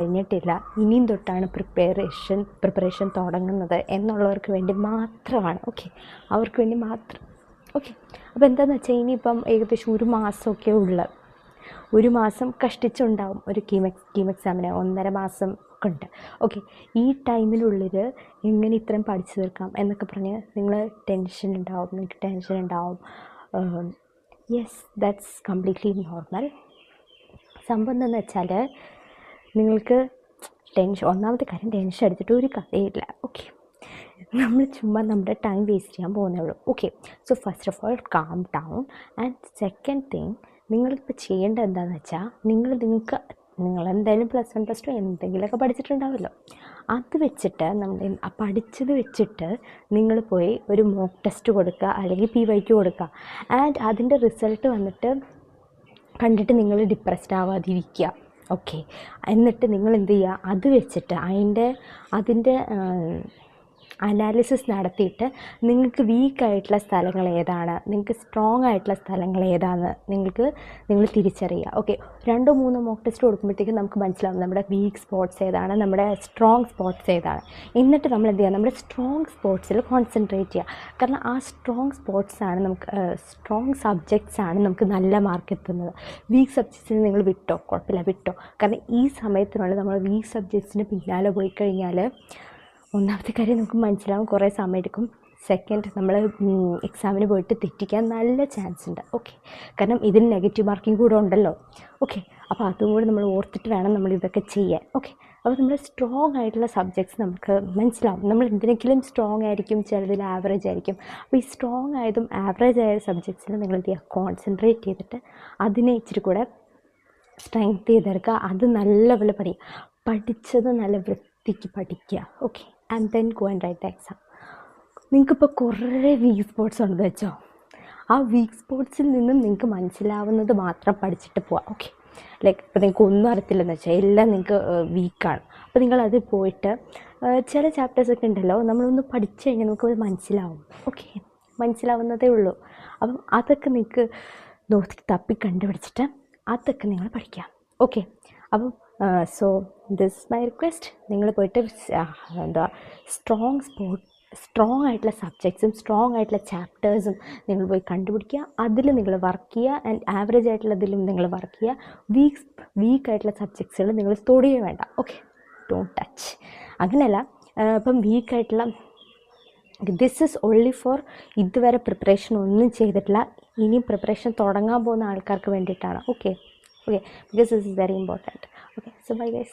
കഴിഞ്ഞിട്ടില്ല, ഇനിയും തൊട്ടാണ് പ്രിപ്പറേഷൻ തുടങ്ങുന്നത് എന്നുള്ളവർക്ക് വേണ്ടി മാത്രമാണ്. ഓക്കെ, അവർക്ക് വേണ്ടി മാത്രം. ഓക്കെ, അപ്പോൾ എന്താണെന്ന് വെച്ചാൽ ഇനിയിപ്പം ഏകദേശം ഒരു മാസമൊക്കെ ഒരു മാസം കഷ്ടിച്ചുണ്ടാവും ഒരു കീം എക്സാമിന്, 1.5 മാസം ഒക്കെ ഉണ്ട്. ഓക്കെ, ഈ ടൈമിനുള്ളിൽ എങ്ങനെ ഇത്രയും പഠിച്ചു തീർക്കാം എന്നൊക്കെ പറഞ്ഞ് നിങ്ങൾക്ക് ടെൻഷൻ ഉണ്ടാവും. Yes, that's completely normal. സംഭവം എന്താണെന്ന് വെച്ചാൽ നിങ്ങൾക്ക് ഒന്നാമത്തെ കാര്യം, ടെൻഷൻ അടിച്ചിട്ട് ഒരു കഥയില്ല. ഓക്കെ, നമ്മൾ ചുമ്മാ നമ്മുടെ ടൈം വേസ്റ്റ് ചെയ്യാൻ പോകുന്നേ ഉള്ളൂ. Okay, so first of all calm down. And second thing, നിങ്ങളിപ്പോൾ ചെയ്യേണ്ടത് എന്താണെന്ന് വെച്ചാൽ നിങ്ങളെന്തായാലും +1 +2 എന്തെങ്കിലുമൊക്കെ പഠിച്ചിട്ടുണ്ടാവുമല്ലോ. അത് വെച്ചിട്ട് പഠിച്ചത് വെച്ചിട്ട് നിങ്ങൾ പോയി ഒരു മോക്ക് ടെസ്റ്റ് കൊടുക്കുക, അല്ലെങ്കിൽ PYQ കൊടുക്കുക. ആൻഡ് അതിൻ്റെ റിസൾട്ട് വന്നിട്ട് കണ്ടിട്ട് നിങ്ങൾ ഡിപ്രസ്ഡ് ആവാതിരിക്കുക. ഓക്കെ, എന്നിട്ട് നിങ്ങൾ എന്ത് ചെയ്യുക, അത് വെച്ചിട്ട് അതിൻ്റെ അനാലിസിസ് നടത്തിയിട്ട് നിങ്ങൾക്ക് വീക്കായിട്ടുള്ള സ്ഥലങ്ങൾ ഏതാണ്, നിങ്ങൾക്ക് സ്ട്രോങ് ആയിട്ടുള്ള സ്ഥലങ്ങൾ ഏതാണെന്ന് നിങ്ങൾ തിരിച്ചറിയുക. ഓക്കെ, 2-3 മോക്ക് ടെസ്റ്റ് കൊടുക്കുമ്പോഴത്തേക്കും നമുക്ക് മനസ്സിലാവും നമ്മുടെ വീക്ക് സ്പോട്ട്സ് ഏതാണ്, നമ്മുടെ സ്ട്രോങ് സ്പോട്ട്സ് ഏതാണ്. എന്നിട്ട് നമ്മൾ എന്ത് ചെയ്യുക, നമ്മുടെ സ്ട്രോങ് സ്പോട്ട്സിൽ കോൺസെൻട്രേറ്റ് ചെയ്യുക. കാരണം ആ സ്ട്രോങ് സബ്ജക്ട്സാണ് നമുക്ക് നല്ല മാർക്ക് എത്തുന്നത്. വീക്ക് സബ്ജക്ട്സിന് നിങ്ങൾ കുഴപ്പമില്ല വിട്ടോ. കാരണം ഈ സമയത്തിനുള്ളിൽ നമ്മൾ വീക്ക് സബ്ജക്ട്സിന് പിന്നാലെ പോയി കഴിഞ്ഞാൽ ഒന്നാമത്തെ കാര്യം നമുക്ക് മനസ്സിലാവും, കുറേ സമയം എടുക്കും. സെക്കൻഡ്, നമ്മൾ എക്സാമിന് പോയിട്ട് തെറ്റിക്കാൻ നല്ല ചാൻസ് ഉണ്ട്. ഓക്കെ, കാരണം ഇതിന് നെഗറ്റീവ് മാർക്കിംഗ് കൂടെ ഉണ്ടല്ലോ. ഓക്കെ, അപ്പോൾ അതും കൂടി നമ്മൾ ഓർത്തിട്ട് വേണം നമ്മൾ ഇതൊക്കെ ചെയ്യാൻ. ഓക്കെ, അപ്പോൾ നമ്മൾ സ്ട്രോങ് ആയിട്ടുള്ള സബ്ജക്ട്സ് നമുക്ക് മനസ്സിലാവും. നമ്മൾ എന്തിനെങ്കിലും സ്ട്രോങ് ആയിരിക്കും, ചിലതിൽ ആവറേജ് ആയിരിക്കും. അപ്പോൾ ഈ സ്ട്രോങ് ആയതും ആവറേജ് ആയ സബ്ജക്ട്സിൽ നിങ്ങൾ എന്ത് ചെയ്യുക, കോൺസെൻട്രേറ്റ് ചെയ്തിട്ട് അതിനെ ഇച്ചിരി കൂടെ സ്ട്രെങ്ത് ചെയ്തെടുക്കുക. അത് നല്ലപോലെ പഠിച്ചത് നല്ല വൃത്തിക്ക് പഠിക്കുക. Okay, and then go and write the exam. നിങ്ങൾക്കിപ്പോൾ കുറേ വീക്ക് സ്പോട്ട്സ് ഉണ്ടെന്ന് വെച്ചോ, ആ വീക്ക് സ്പോട്ട്സിൽ നിന്നും നിങ്ങൾക്ക് മനസ്സിലാവുന്നത് മാത്രം പഠിച്ചിട്ട് പോവാം. ഓക്കെ, ലൈക്ക് ഇപ്പോൾ നിങ്ങൾക്ക് ഒന്നും അറിയത്തില്ലെന്ന് വെച്ചാൽ എല്ലാം നിങ്ങൾക്ക് വീക്കാണ്. അപ്പോൾ നിങ്ങളത് പോയിട്ട് ചില ചാപ്റ്റേഴ്സൊക്കെ ഉണ്ടല്ലോ, നമ്മളൊന്ന് പഠിച്ചു കഴിഞ്ഞാൽ നമുക്കത് മനസ്സിലാവും. ഓക്കെ, മനസ്സിലാവുന്നതേ ഉള്ളൂ. അപ്പം അതൊക്കെ നിങ്ങൾക്ക് തപ്പി കണ്ടുപിടിച്ചിട്ട് അതൊക്കെ നിങ്ങൾ പഠിക്കാം. ഓക്കെ, അപ്പം സോ ദിസ് മൈ റിക്വസ്റ്റ്, നിങ്ങൾ പോയിട്ട് സ്ട്രോങ് ആയിട്ടുള്ള സബ്ജക്ട്സും സ്ട്രോങ് ആയിട്ടുള്ള ചാപ്റ്റേഴ്സും നിങ്ങൾ പോയി കണ്ടുപിടിക്കുക. അതിൽ നിങ്ങൾ വർക്ക് ചെയ്യുക. ആൻഡ് ആവറേജ് ആയിട്ടുള്ളതിലും നിങ്ങൾ വർക്ക് ചെയ്യുക. വീക്കായിട്ടുള്ള സബ്ജക്ട്സുകൾ നിങ്ങൾ തൊടുകയും വേണ്ട. Okay, don't touch. അങ്ങനെയല്ല, ഇപ്പം വീക്കായിട്ടുള്ള ദിസ് ഈസ് ഓൺലി ഫോർ ഇതുവരെ പ്രിപ്പറേഷൻ ഒന്നും ചെയ്തിട്ടില്ല, ഇനി പ്രിപ്പറേഷൻ തുടങ്ങാൻ പോകുന്ന ആൾക്കാർക്ക് വേണ്ടിയിട്ടാണ്. Okay, because this is very important. Okay, so bye guys.